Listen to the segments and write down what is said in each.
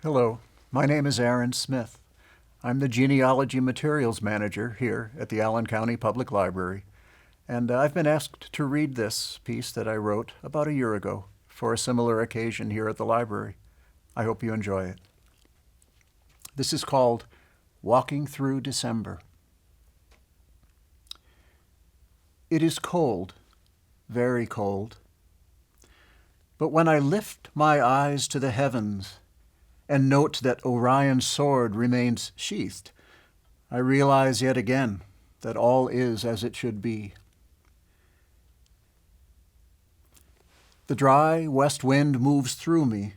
Hello, my name is Aaron Smith. I'm the Genealogy Materials Manager here at the Allen County Public Library, and I've been asked to read this piece that I wrote about a year ago for a similar occasion here at the library. I hope you enjoy it. This is called Walking Through December. It is cold, very cold. But when I lift my eyes to the heavens and note that Orion's sword remains sheathed, I realize yet again that all is as it should be. The dry west wind moves through me.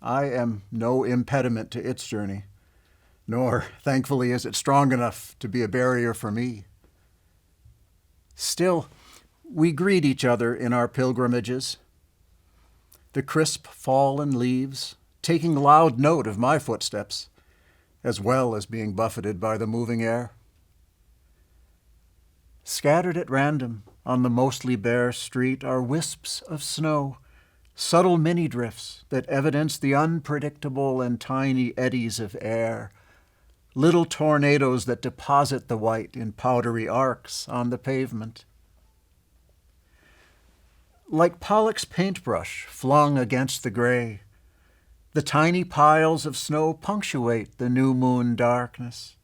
I am no impediment to its journey, nor, thankfully, is it strong enough to be a barrier for me. Still, we greet each other in our pilgrimages. The crisp fallen leaves taking loud note of my footsteps, as well as being buffeted by the moving air. Scattered at random on the mostly bare street are wisps of snow, subtle mini-drifts that evidence the unpredictable and tiny eddies of air, little tornadoes that deposit the white in powdery arcs on the pavement. Like Pollock's paintbrush flung against the gray, the tiny piles of snow punctuate the new moon darkness,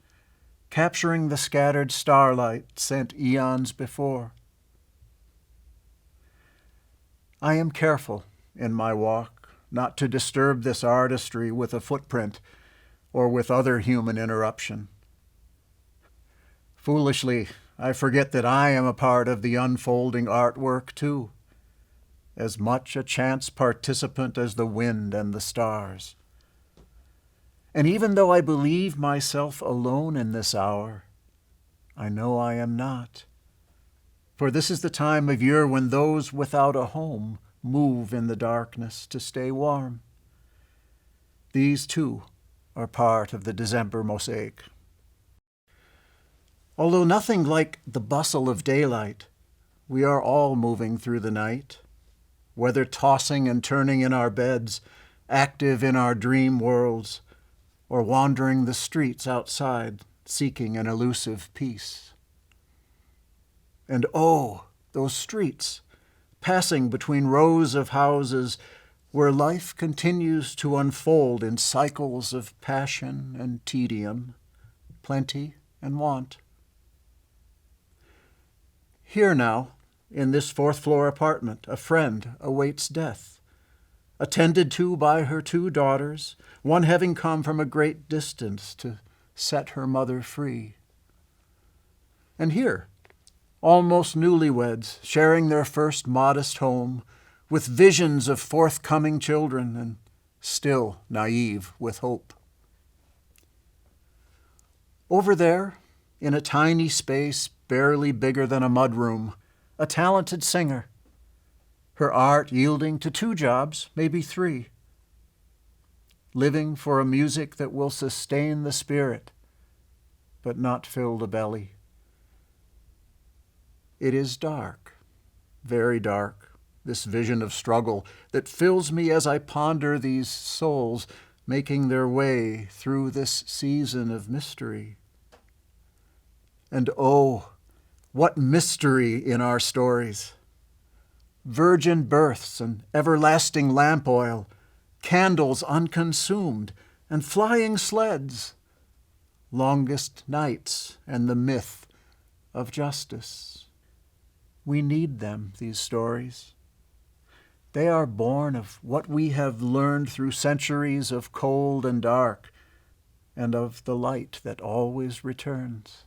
capturing the scattered starlight sent eons before. I am careful in my walk not to disturb this artistry with a footprint or with other human interruption. Foolishly, I forget that I am a part of the unfolding artwork too, as much a chance participant as the wind and the stars. And even though I believe myself alone in this hour, I know I am not. For this is the time of year when those without a home move in the darkness to stay warm. These, too, are part of the December mosaic. Although nothing like the bustle of daylight, we are all moving through the night, whether tossing and turning in our beds, active in our dream worlds, or wandering the streets outside, seeking an elusive peace. And oh, those streets, passing between rows of houses where life continues to unfold in cycles of passion and tedium, plenty and want. Here now, in this fourth-floor apartment, a friend awaits death, attended to by her 2 daughters, one having come from a great distance to set her mother free. And here, almost newlyweds, sharing their first modest home, with visions of forthcoming children and still naive with hope. Over there, in a tiny space barely bigger than a mudroom, a talented singer, her art yielding to 2 jobs, maybe 3, living for a music that will sustain the spirit, but not fill the belly. It is dark, very dark, this vision of struggle that fills me as I ponder these souls making their way through this season of mystery. And oh, what mystery in our stories! Virgin births and everlasting lamp oil, candles unconsumed, and flying sleds, longest nights and the myth of justice. We need them, these stories. They are born of what we have learned through centuries of cold and dark, and of the light that always returns.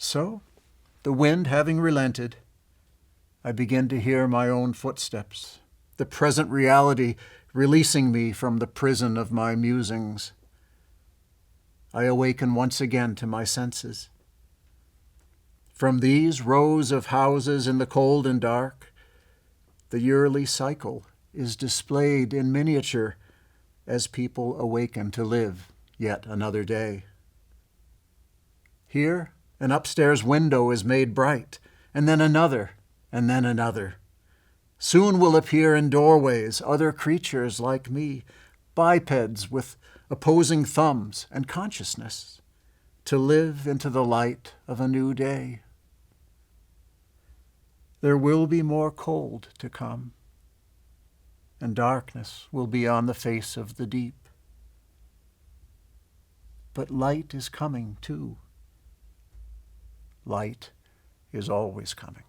So, the wind having relented, I begin to hear my own footsteps, the present reality releasing me from the prison of my musings. I awaken once again to my senses. From these rows of houses in the cold and dark, the yearly cycle is displayed in miniature as people awaken to live yet another day. Here, an upstairs window is made bright, and then another, Soon will appear in doorways other creatures like me, bipeds with opposing thumbs and consciousness, to live into the light of a new day. There will be more cold to come, and darkness will be on the face of the deep. But light is coming too. Light is always coming.